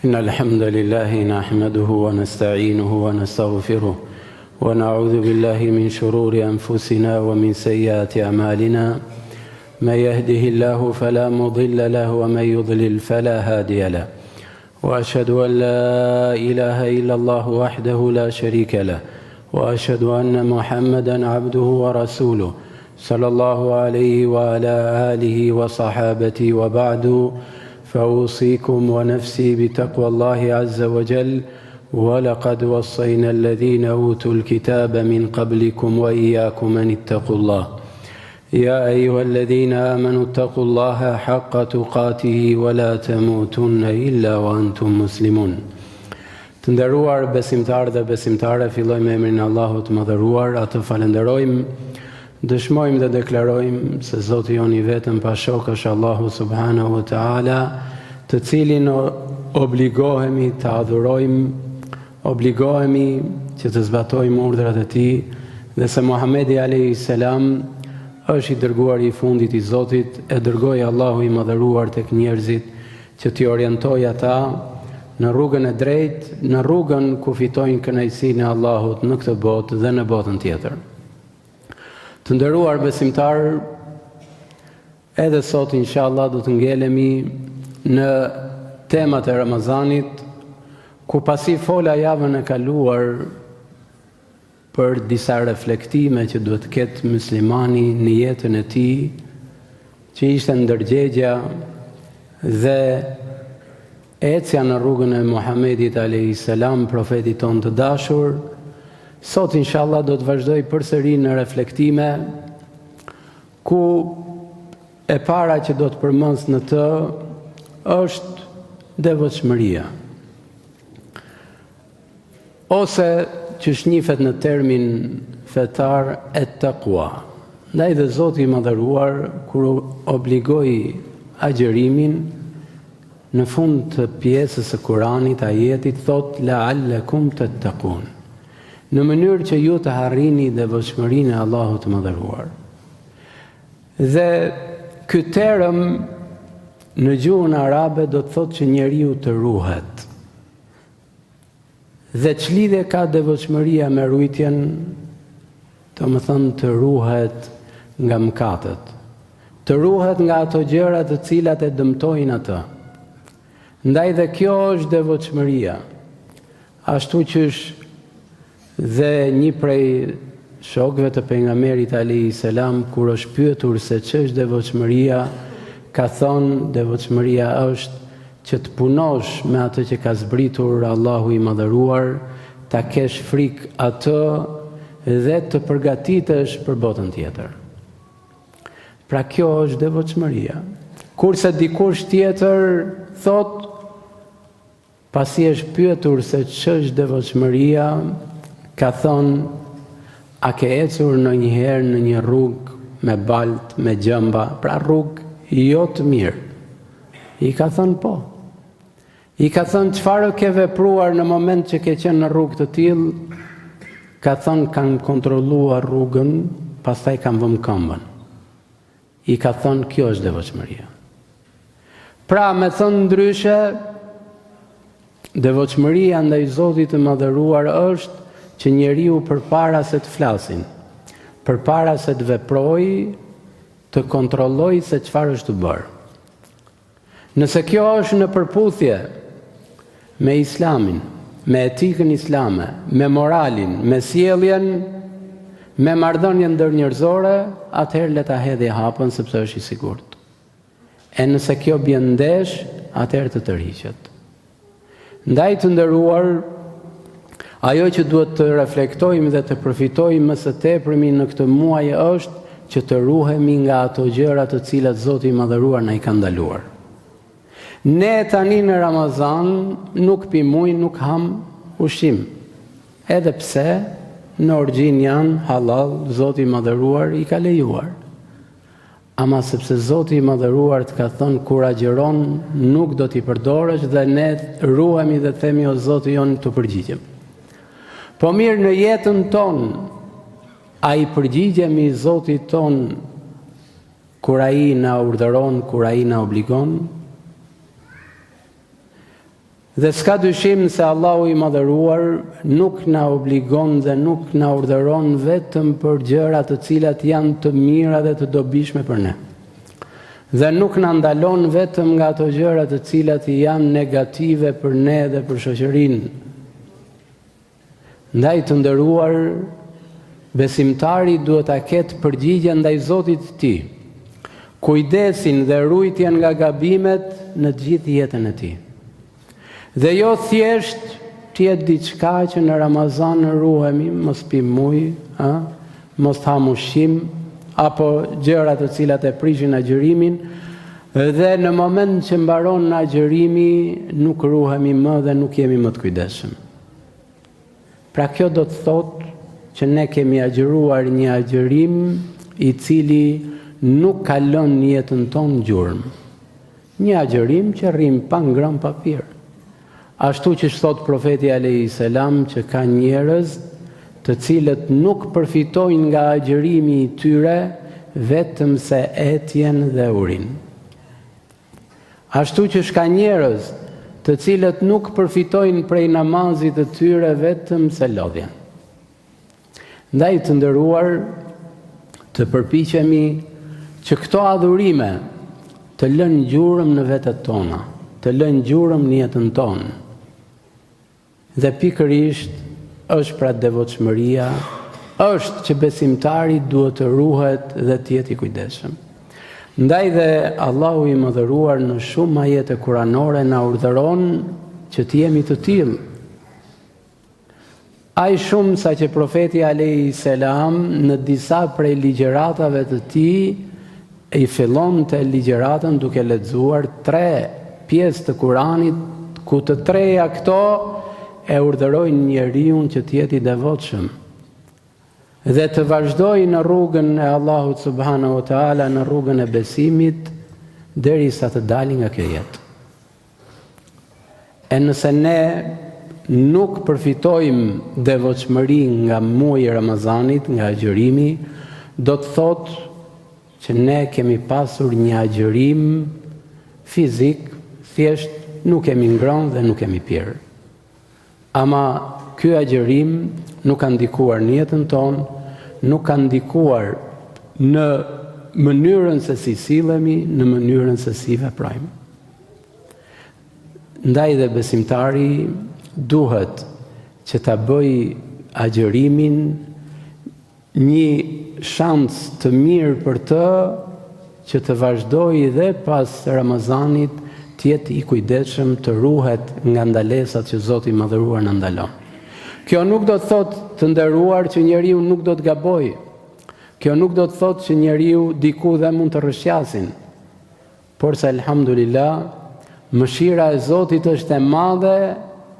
إن الحمد لله نحمده ونستعينه ونستغفره ونعوذ بالله من شرور أنفسنا ومن سيئات أعمالنا من يهده الله فلا مضل له ومن يضلل فلا هادي له وأشهد أن لا إله إلا الله وحده لا شريك له وأشهد أن محمدا عبده ورسوله صلى الله عليه وعلى آله وصحابته وبعد فأوصيكم ونفسي بتقوى الله عز وجل ولقد وصينا الذين أوتوا الكتاب من قبلكم وإياكم أن اتقوا الله يا أيها الذين آمنوا اتقوا الله حق تقاته ولا تموتن إلا وأنتم مسلمون. Të nderuar besimtarë dhe besimtare, fillojmë me emrin e Allahut të Madhëruar, atë falenderojmë, dëshmojmë dhe deklarojmë se Zoti jon I vetëm pa shok është Allahu subhanahu wa taala, të cilin obligohemi të adhurojmë, obligohemi që të zbatojmë urdhrat e Tij, dhe se Muhamedi alayhis salam është I dërguari I fundit I Zotit, e dërgoi Allahu I Madhëruar tek njerëzit që t'i orientojë ata në rrugën e drejtë, në rrugën ku fitojnë kënaqësinë e Allahut në këtë botë dhe në botën tjetër. Të nderuar besimtar, edhe sot inshallah do të ngelemi në temat e Ramazanit, ku pasi fola javën e kaluar për disa reflektime që duhet të ketë muslimani në jetën e tij, që ishte ndërgjegja dhe ecja në rrugën e Muhamedit alayhis salam, profetit ton të dashur. Sot inshallah do të vazhdoj përsëri në reflektime, ku e para që do të përmends në të është devotshmëria, ose që shnihet në termin fetar et-taqwa. Ndaj dhe Zoti I Madhëruar kur obligoi agjërimin, në fund të pjesës së Kuranit, ajetit thot la'allakum tattaqun, në mënyrë që ju të harrini devotshmërinë e Allahut të Madhëruar. Dhe ky term në gjuhën arabe do të thotë që njeriu të ruhet. Dhe ç'lidhje ka devotshmëria me rujtjen? Domethënë të ruhet nga mëkatet, të ruhet nga ato gjëra të cilat e dëmtojnë atë. Ndaj dhe kjo është devotshmëria, ashtu qysh dhe një prej shokëve të pejgamberit alayhis salam, kur është pyetur se ç'është devotshmëria, ka thonë devotshmëria është që të punosh me atë që ka zbritur Allahu I Madhëruar, ta kesh frikë atë dhe të përgatitesh për botën tjetër. Pra kjo është devotshmëria. Kurse dikush tjetër thot, pasi është pyetur se ç'është devotshmëria, ka thonë, a ke ecur ndonjëherë në një rrugë me balt, me gjëmba, pra rrugë jo të mirë? I ka thonë po. I ka thonë çfarë ke vepruar në moment që ke qenë në rrugë të tillë? Ka thonë kam kontrolluar rrugën, pastaj kam vënë këmbën. I ka thonë kjo është devotshmëria. Pra me thënë ndryshe, devotshmëria ndaj Zotit të Madhëruar është që njeriu përpara se të flasin, përpara se të veprojë, të kontrollojë se çfarë është të bërë. Nëse kjo është në përputhje me Islamin, me etikën islame, me moralin, me sjelljen, me marrëdhënien ndërnjerëzore, atëherë le ta hedhë hapën sepse është I sigurt. E nëse kjo bjen ndesh, atëherë të tërhiqet. Ndaj të nderuar, ajo që duhet të reflektojmë dhe të përfitojmë më së tepërmi në këtë muaj është që të ruhemi nga ato gjëra të cilat Zoti I Madhëruar na I ka ndaluar. Ne tani në Ramazan nuk pim ujë, nuk ham ushqim. Edhe pse në orgjin janë halal, Zoti I Madhëruar I ka lejuar. Ama sepse Zoti I Madhëruar të ka thënë kur agjeron nuk do t'i përdorësh, dhe ne ruhemi dhe themi o Zoti jon të përgjigjem. Po mirë, në jetën tonë, a I përgjigjemi Zotit ton kur ai na urdhëron, kur ai na obligon? Dhe s'ka dyshim se Allahu i madhëruar nuk na obligon dhe nuk na urdhëron vetëm për gjëra të cilat janë të mira dhe të dobishme për ne. Dhe nuk na ndalon vetëm nga ato gjëra të cilat janë negative për ne dhe për shoqërinë. Ndaj të nderuar, besimtari duhet ta ketë përgjigje ndaj Zotit të tij, kujdesin dhe rujtjen nga gabimet në të gjithë jetën e tij. Dhe jo thjesht të jetë diçka që në Ramazan ruhemi, mos pim ujë, mos ham ushqim, apo gjëra të cilat e prishin agjërimin, dhe në moment që mbaron agjërimi nuk ruhemi më dhe nuk jemi më të kujdesshëm. Pra kjo do të thotë që ne kemi agjëruar një agjërim i cili nuk ka lënë jetën tonë gjurmë. Një agjërim që rrim pa ngrënë papir. Ashtu që thot profeti alayhi salam që ka njerëz të cilët nuk përfitojnë nga agjërimi i tyre vetëm se etjen dhe urin. Ashtu që ka njerëz të cilët nuk përfitojnë prej namazit të tyre vetëm se lodhjen. Ndaj të nderuar, të përpiqemi që këto adhurime të lënë gjurëm në vetët tona, të lënë gjurëm në jetën tonë. Dhe pikërisht është pra devotshmëria, është që besimtari duhet të ruhet dhe të jetë i kujdesshëm. Ndaj dhe Allahu i mëdhëruar në shumë ajete kuranore na urdhëron që të jemi të tillë. Ai shumë sa që profeti alayhi salam në disa prej ligjëratave të tij i fillonte ligjëratën duke lexuar 3 pjesë të Kuranit, ku të treja këto e urdhërojnë njeriu që të jetë i devotshëm dhe të vazhdojë në rrugën e Allahut subhanahu wa taala, në rrugën e besimit derisa të dalë nga kjo jetë. E nëse ne nuk përfitojmë devotshmëri nga muaji i Ramazanit, nga agjërimi, do të thotë që ne kemi pasur një agjërim fizik, thjesht nuk kemi ngrënë dhe nuk kemi pirë. Ama ky agjërim nuk ka ndikuar në jetën tonë, nuk ka ndikuar në mënyrën se si sillemi, në mënyrën se si veprojmë. Ndaj dhe besimtari duhet që ta bëj agjërimin një shans të mirë për të që të vazhdojë dhe pas Ramazanit të jetë i kujdesshëm, të ruhet nga ndalesat që Zoti i madhëruar na ndalon. Kjo nuk do të thotë të nderuar që njeriu nuk do të gabojë. Kjo nuk do të thotë që njeriu diku dhe mund të rrëshqasin. Por se alhamdulillah, mëshira e Zotit është e madhe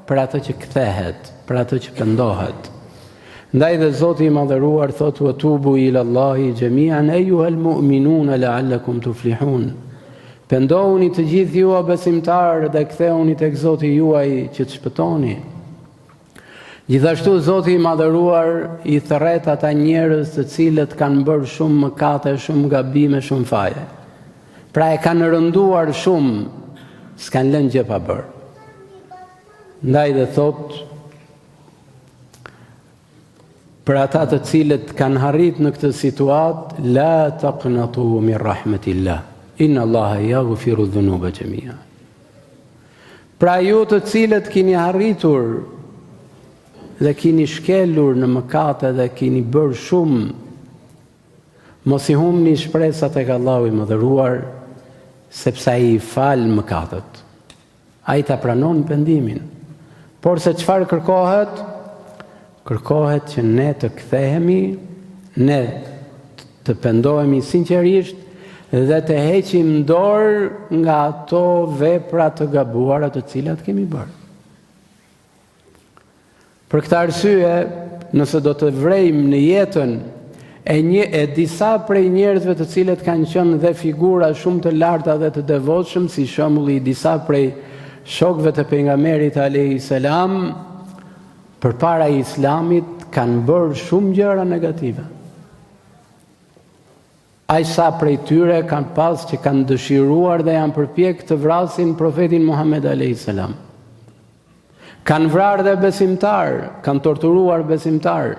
për atë që kthehet, për atë që pendohet. Ndaj dhe Zoti i madhëruar thotë: "Wa tubu ila Allahi jami'an ayyuhal mu'minuna la'allakum tuflihun." Pendohuni të gjithë ju o besimtarë dhe kthehuni tek Zoti juaj që të shpëtoni. Gjithashtu Zoti i madhëruar i thret ata njerëz të cilët kanë bërë shumë mëkate, shumë gabime, shumë faje. Pra e kanë rënduar shumë, s'kan lënë gjë pa bërë. Ndaj dhe thot, për ata të cilët kanë harrit në këtë situatë, la taqnatu min rahmatillah. Inna Allaha yaghfiru dhunuba jami'a. Pra ju të cilët keni harritur dhe keni shkelur në mëkate dhe keni bërë shumë, mos i humni shpresat tek Allahu i mëdhëruar, sepse ai i fal mëkatet. Ai ta pranon pendimin. Por se çfarë kërkohet? Kërkohet që ne të kthehemi, ne të pendohemi sinqerisht dhe të heqim dorë nga ato vepra të gabuara të cilat kemi bërë. Për këtë arsye, nëse do të vrejmë në jetën e disa prej njerëzve të cilët kanë qenë dhe figura shumë të larta dhe të devotshëm, si shembulli i disa prej shokëve të pejgamberit alayhi salam, përpara Islamit kanë bërë shumë gjëra negative. Aq sa prej tyre kanë pas që kanë dëshiruar dhe janë përpjek të vrasin profetin Muhammed alayhi salam. Kanë vrarë dhe besimtar, kanë torturuar besimtar.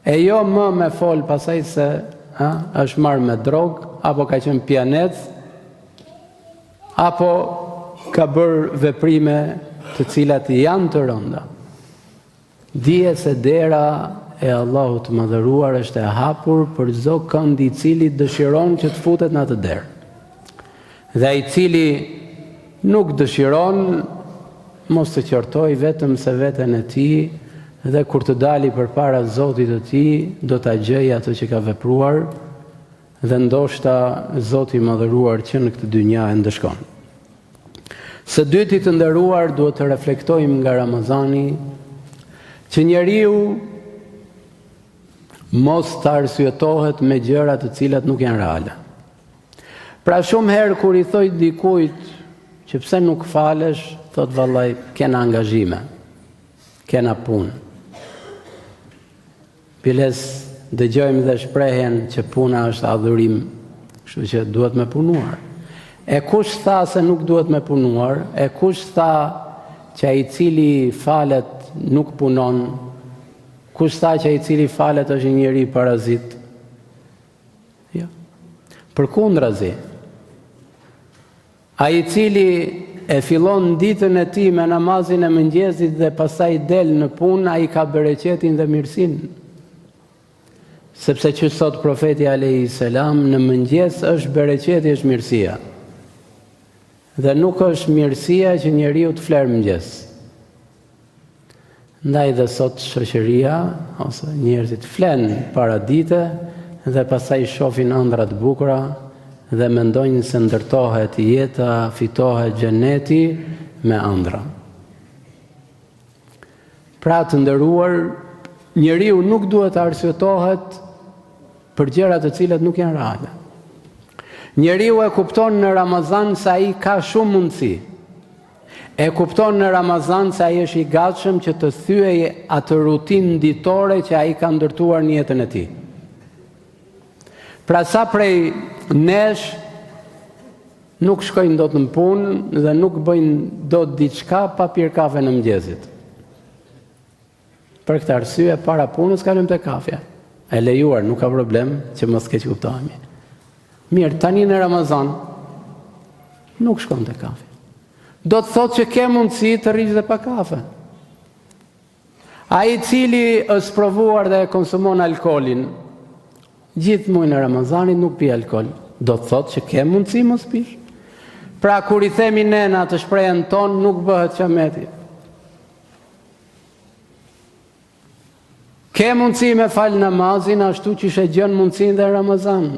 E jo më me fol pasaj se është marrë me drogë, apo ka qenë pianec, apo ka bërë veprime të cilat janë të rënda. Dije se dera e Allahut të madhëruar është e hapur për çdo kënd i cili dëshiron që të futet në atë derë. Dhe ai cili nuk dëshiron, mos të qortoj vetëm se veten e tij, dhe kur të dali përpara Zotit të tij, do ta gjejë atë që ka vepruar, dhe ndoshta Zoti i madhëruar që në këtë dynja e ndeshkon. Së dyti të nderuar, duhet të reflektojmë nga Ramazani që njeriu mos të arsyetohet me gjëra të cilat nuk janë reale. Pra shumë herë kur i thoj dikujt që pse nuk falesh, thot vallai, kena angazhime, kena punë. Piles dëgjojmë dhe shprehjen që puna është adhurim, kështu që duhet me punuar. E kush tha se nuk duhet me punuar? E kush tha që ai i cili falet nuk punon? Kush tha që ai i cili falet është një njeri parazit? Jo. Përkundrazi, ai i cili e fillon ditën e tij me namazin e mëngjesit dhe pastaj del në punë, ai ka bereqetin dhe mirësinë. Sepse që sot profeti alayhi salam, në mëngjes është bereqeti, është mirësia. Dhe nuk është mirësia që njeriu të flerë mëngjes. Ndaj dhe sot shoqëria ose njerëzit flenë para dite dhe pastaj shohin ëndra të bukura dhe mendojnë se ndërtohet jeta, fitohet xheneti me ëndra. Pra të nderuar, njeriu nuk duhet të arsyetohet për gjëra të cilat nuk janë reale. Njeriu e kupton në Ramazan se ai ka shumë mundësi. E kupton në Ramazan se ai është i gatshëm që të thyejë atë rutinë ditore që ai ka ndërtuar në jetën e tij. Pra sa prej nesh nuk shkojnë dot në punë dhe nuk bëjnë dot diçka pa pirë kafe në mëngjesit. Për këtë arsye, para punës kalojmë te kafja. E lejuar, nuk ka problem që mos keq kuptohemi. Mirë, tani në Ramazan nuk shkon te kafe. Do të thotë që ke mundësi të rrish dhe pa kafe. Ai i cili është provuar dhe konsumon alkoolin, gjithë muajin e Ramazanit nuk pi alkool, do të thotë që ke mundësi mos pish. Pra kur i themi ne në atë shprehjen tonë, nuk bëhet qameti. Ke mundësi me fal namazin ashtu që she gjën mundësin dhe Ramazan.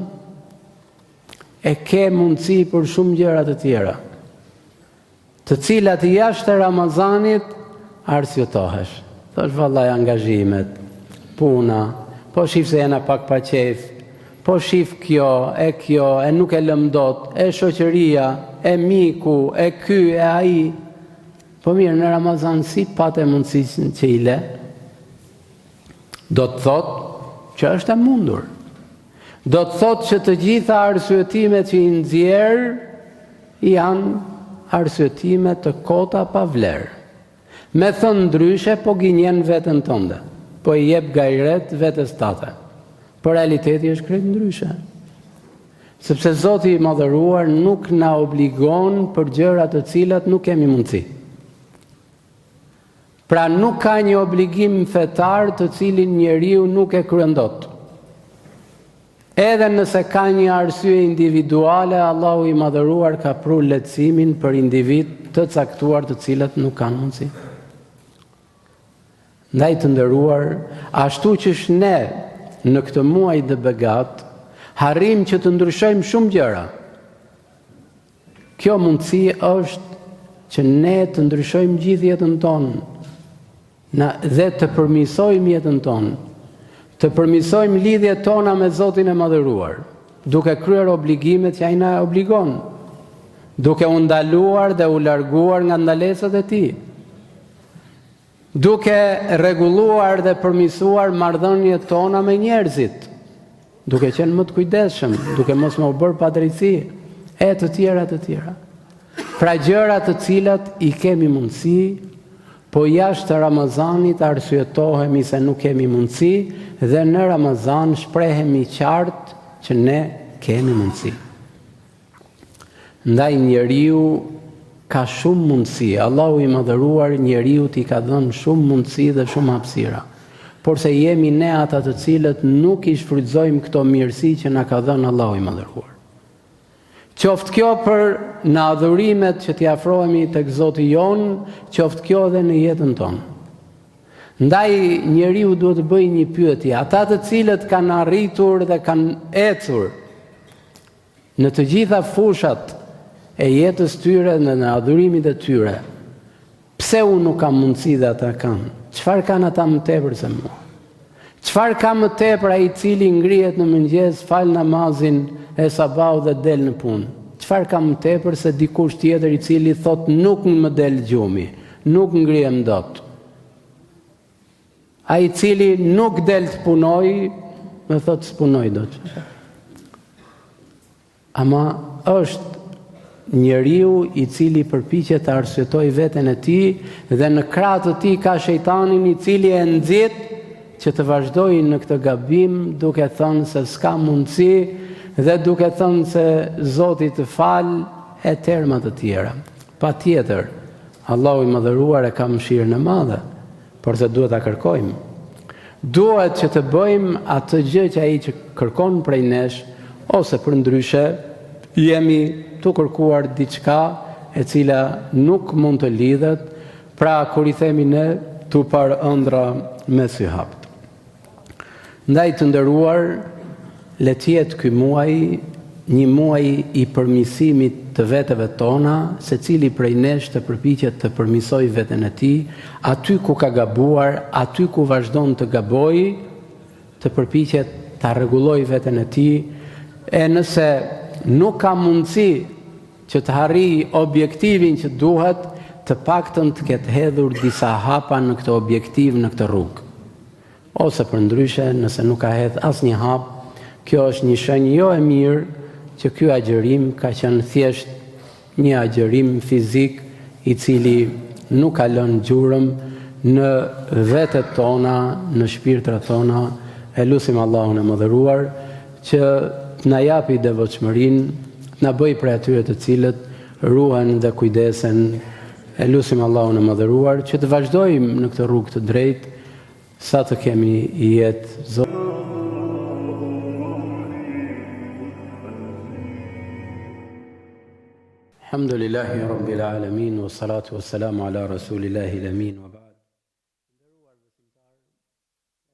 E ke mundësi për shumë gjëra të tjera, të cilat jashtë Ramazanit arsyetohesh. Thosh vallai angazhimet, puna, po shif se jena pak pa qef, po shif kjo, e nuk e lëm dot, e shoqëria, e miku, e ky, e ai. Po mirë, në Ramazan si patë mundësi që i le? Do të thotë që është e mundur. Do të thotë që të gjitha arsyetimet që i nxjerr janë arsyetime të kota pa vlerë. Me thënë ndryshe, po gënjen veten tënde, po i jep gajret vetes tate. Por realiteti është krejt ndryshe. Sepse Zoti i madhëruar nuk na obligon për gjëra të cilat nuk kemi mundësi. Pra nuk ka një obligim fetar të cilin njeriu nuk e kryen dot. Edhe nëse ka një arsye individuale, Allahu i madhëruar ka pru lehtësimin për individ të caktuar të cilat nuk kanë mundësi. Ndaj të nderuar, ashtu që ne në këtë muaj të begat, harrim që të ndryshojmë shumë gjëra. Kjo mundësi është që ne të ndryshojmë gjithë jetën tonë dhe të përmirësojmë jetën tonë, të përmirësojmë lidhjet tona me Zotin e madhëruar, duke kryer obligimet që ai na obligon, duke u ndaluar dhe u larguar nga ndalesat e tij, duke rregulluar dhe përmirësuar marrëdhëniet tona me njerëzit, duke qenë më të kujdesshëm, duke mos më bërë padrejti, të tjera. Pra gjëra të cilat i kemi mundësi, Po jashtë Ramazanit arsyetohemi se nuk kemi mundësi dhe në Ramazan shprehemi qartë që ne kemi mundësi. Ndaj njeriu ka shumë mundësi. Allahu i madhëruar njeriu t'i ka dhënë shumë mundësi dhe shumë hapësira. Por se jemi ne ata të cilët nuk i shfrytëzojmë këto mirësi që na ka dhënë Allahu i madhëruar. Qoftë kjo për në adhurimet që t'i afrohemi tek Zoti jon, qoftë kjo edhe në jetën tonë. Ndaj njeriu duhet të bëjë një pyetje, ata të cilët kanë arritur dhe kanë ecur në të gjitha fushat e jetës tyre dhe në adhurimin e tyre, pse unë nuk kam mundësi dhe ata kanë? Çfarë kanë ata më tepër se mua? Çfarë ka më tepër ai i cili ngrihet në mëngjes, fal namazin e sabahut dhe del në punë? Çfarë ka më tepër se dikush tjetër i cili thot nuk më del gjumi, nuk ngrihem dot? Ai i cili nuk del të punoj, më thot s'punoj dot. Ama është njeriu i cili përpiqet të arsyetoj veten e tij dhe në krah të tij ka shejtanin i cili e nxit që të vazhdojë në këtë gabim duke thënë se s'ka mundësi dhe duke thënë se Zoti të fal e terma të tjera. Patjetër, Allahu i madhëruar e ka mëshirën e madhe, por se duhet ta kërkojmë. Duhet që të bëjmë atë gjë që ai që kërkon prej nesh, ose përndryshe jemi të kërkuar diçka e cila nuk mund të lidhet, pra kur i themi ne tu par ëndra me sy hapt. Ndaj të nderuar, le të jetë ky muaj një muaj i përmirësimit të veteve tona, secili prej nesh të përpiqet të përmirësojë veten e tij, aty ku ka gabuar, aty ku vazhdon të gabojë, të përpiqet ta rregullojë veten e tij, e nëse nuk ka mundësi që të harrijë objektivin që duhet, të paktën të ketë hedhur disa hapa në këtë objektiv, në këtë rrugë. Ose përndryshe, nëse nuk ka hedhur asnjë hap, kjo është një shenjë jo e mirë që ky agjërim ka qenë thjesht një agjërim fizik i cili nuk ka lënë gjurëm në vetet tona, në shpirtrat tona. E lutim Allahun e mëdhëruar që na japi devotshmërinë, na bëj prej atyre të cilët ruhen dhe kujdesen. E lutim Allahun e mëdhëruar që të vazhdojmë në këtë rrugë të drejtë sa të kemi jetë. Alhamdulillahi Rabbil Alamin, wa salatu wa salamu ala Rasulillahi l-Amin, wa ba'd. Nderuar besimtar,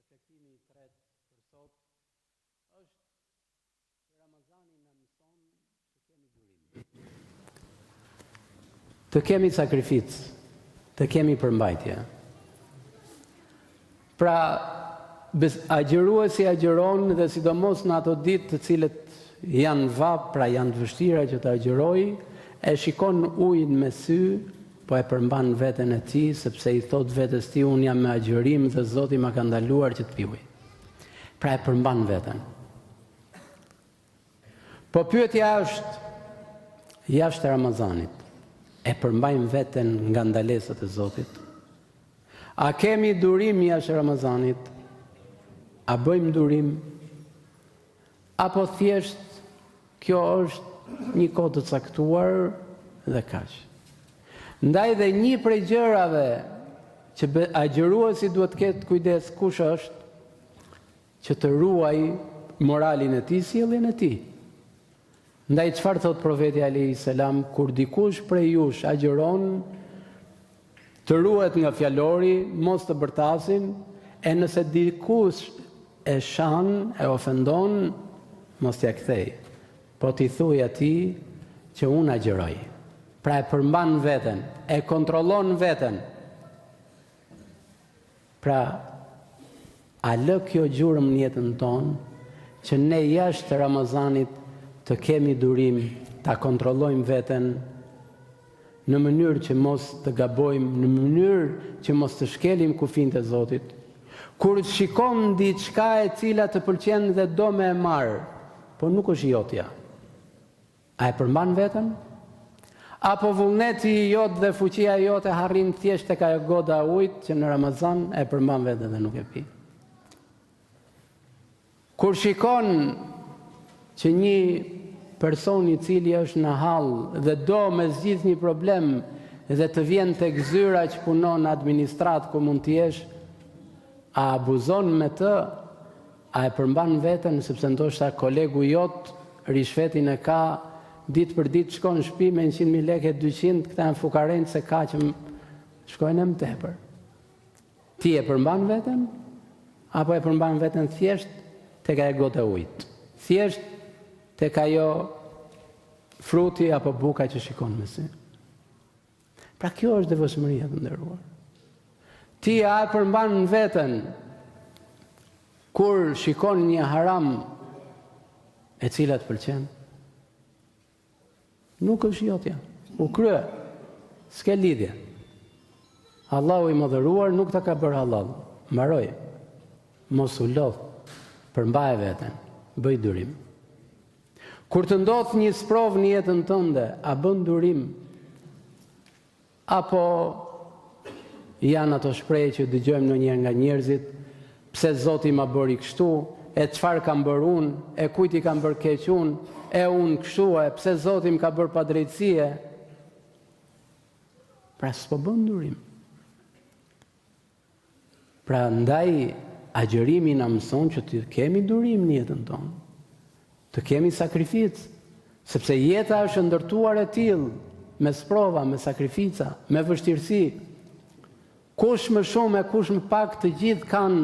efektimi i tretë për sot është që Ramazani na mëson të kemi durim, të kemi sakrificë, të kemi përmbajtje. Pra, agjëruesi agjëron dhe sidomos në ato ditë të cilët janë vap, pra janë të vështira që të agjërojë, e shikon ujin me sy, po e përmban veten e tij, sepse i thot vetes tij, unë jam me agjërim dhe Zoti ma ka ndaluar që të pi ujë. Pra e përmban veten. Po pyetja është, jashtë Ramazanit, e përmbajmë veten nga ndalesat e Zotit? A kemi durim jashtë Ramazanit? A bëjmë durim? Apo thjesht kjo është një kohë të caktuar dhe kaq. Ndaj dhe një prej gjërave që agjëruesi duhet të ketë kujdes kush është, që të ruaj moralin e tij, sjelljen e tij. Ndaj çfarë thot profeti alayhis salam, kur dikush prej jush agjeron, të ruhet nga fjalori, mos të bërtasin, e nëse dikush e shan, e ofendon, mos t'ia kthej. Po t'i thuj atij që unë agjeroj. Pra e përmban veten, e kontrollon veten. Pra, a lë kjo gjurëm në jetën tonë, që ne jashtë Ramazanit të kemi durim, ta kontrollojmë veten, në mënyrë që mos të gabojmë, në mënyrë që mos të shkelim kufijtë e Zotit. Kur shikon diçka e cila të pëlqen dhe do me e marr, po nuk është jotja. A e përmban veten? Apo vullneti jot dhe fuqia jote harrin thjesht tek ajo goda e ujit që në Ramazan e përmban veten dhe nuk e pi. Kur shikon që një person I cili është në hall dhe do me zgjidh një problem dhe të vjen tek zyra që punon në administrat ku mund të jesh, a abuzon me të, a e përmban veten sepse ndoshta kolegu jot rishfetin e ka, ditë për ditë shkon në shtëpi me 100.000 lekë, 200, këta në fukarenjë se ka që shkojnë e më tepër. Ti e përmban veten, apo e përmban veten thjesht tek ajo gotë e ujit? Thjesht tek ajo fruti apo buka që shikon me sy. Pra kjo është devotshmëria të nderuar. Ti a e përmban veten kur shikon një haram e cila të pëlqen? Nuk është jotja, u krye, s'ke lidhje. Allahu I madhëruar nuk ta ka bërë halal, mbaroj, mos u lodh, përmbaje veten, bëj durim. Kur të ndodh një sprov në jetën tënde, a bën durim? Apo janë ato shprehje që dëgjojmë ndonjëherë nga njerëzit, pse Zoti ma bëri kështu, e çfarë kam bërë unë, e kujt I kam bërë keq unë, e unë kështu, e pse Zoti më ka bërë padrejtësie. Pra s'po bën durim. Pra ndaj agjërimi na mëson që të kemi durim në jetën tonë, të kemi sakrificë, sepse jeta është ndërtuar e tillë, me sprova, me sakrifica, me vështirësi. Kush më shumë e kush më pak, të gjithë kanë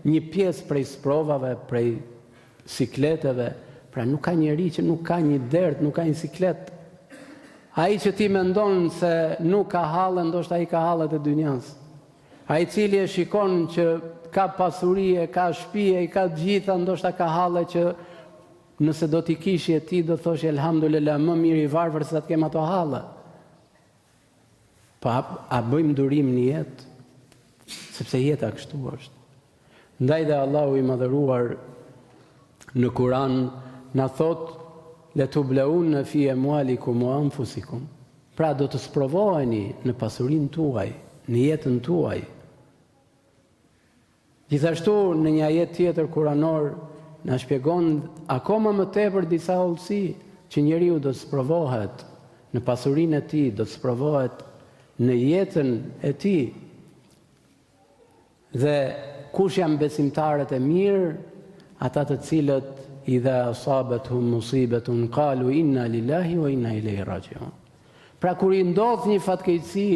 një pjesë prej sprovave, prej sikleteve. Pra nuk ka njeri që nuk ka një dert, nuk ka një siklet. Ai që ti mendon se nuk ka halle, ndoshta ai ka hallet e dynjas. Ai cili e shikon që ka pasuri, ka shtëpi, I ka gjitha, ndoshta ka halle që nëse do t'i kishje ti do thosh elhamdulillah, më mirë I varfër se sa të kem ato halle. Pa a bëjmë durim në jetë? Sepse jeta kështu është. Ndaj dhe Allahu I madhëruar në Kur'an na thot letubleun fi amwalikum wa anfusikum. Pra do të sprovoheni në pasurinë tuaj, në jetën tuaj. Gjithashtu në një ajet tjetër kuranor na shpjegon akoma më tepër disa hollësi që njeriu do të sprovohet në pasurinë e tij, do të sprovohet në jetën e tij. Dhe kush janë besimtarët e mirë, ata të cilët idha asabatuhum musibetun qalu inna lillahi wa inna ilaihi rajiun. Pra kur I ndodh një fatkeqësi,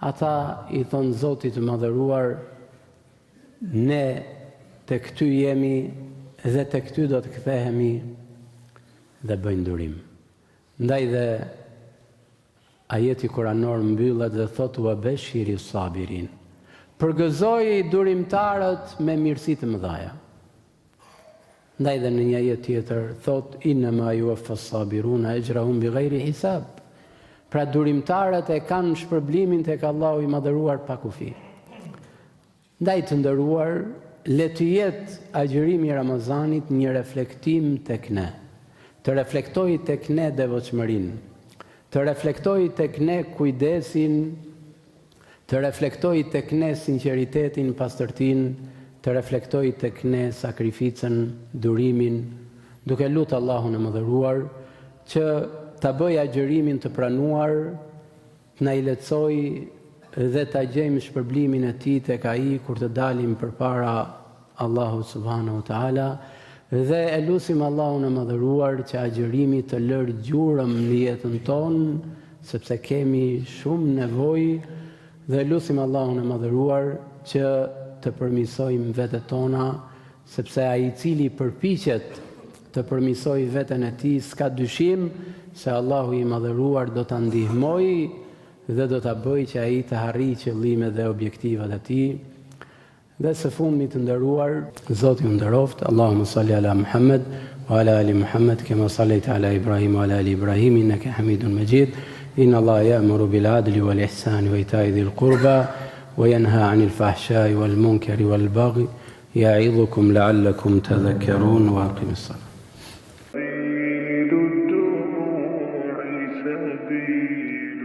ata I thon Zotit të madhëruar, ne tek ty jemi dhe tek ty do të kthehemi dhe bëjnë durim. Ndaj dhe ajeti kuranor mbyllet dhe thotë wa bashiri sabirin. Përgëzoi durimtarët me mirësi të mëdha. Ndaj dhe në një ajet tjetër thot innama yuwaffas sabiruna ajrahum bighayri hisab. Pra durimtarët e kanë shpërblimin tek Allahu I madhëruar pa kufi. Ndaj të nderuar, le të jetë agjërimi I Ramazanit një reflektim tek ne. Të reflektojë tek ne devotshmërinë, të reflektojë tek ne kujdesin, të reflektojë tek ne sinqeritetin, pastërtinë, të reflektojë tek ne sakrificën, durimin, duke lutur Allahun e mëdhëruar që ta bëjë agjërimin të pranuar, të na I lehtësojë dhe ta gjejmë shpërblimin e Tij tek ai kur të dalim përpara Allahut subhanahu wa taala, dhe e lutim Allahun e mëdhëruar që agjërimi të lërë gjurëm në jetën tonë, sepse kemi shumë nevojë, dhe lutim Allahun e madhëruar që të përmisojmë vetët tona, sepse ai I cili përpiqet të përmisojë veten e tij s'ka dyshim se Allahu I madhëruar do ta ndihmojë dhe do ta bëjë që ai të harrijë qëllimet dhe objektivat e tij. Dhe së fundmi të nderuar, Zoti ju nderoft. Allahumma salli ala Muhammad wa ala ali Muhammad kama sallaita ala Ibrahim wa ala ali Ibrahim innaka Hamidun Majid. إن الله يأمر بالعدل والإحسان وإيتاء ذي القربى وينهى عن الفحشاء والمنكر والبغي يعظكم لعلكم تذكرون وأقم الصلاة. سبيلا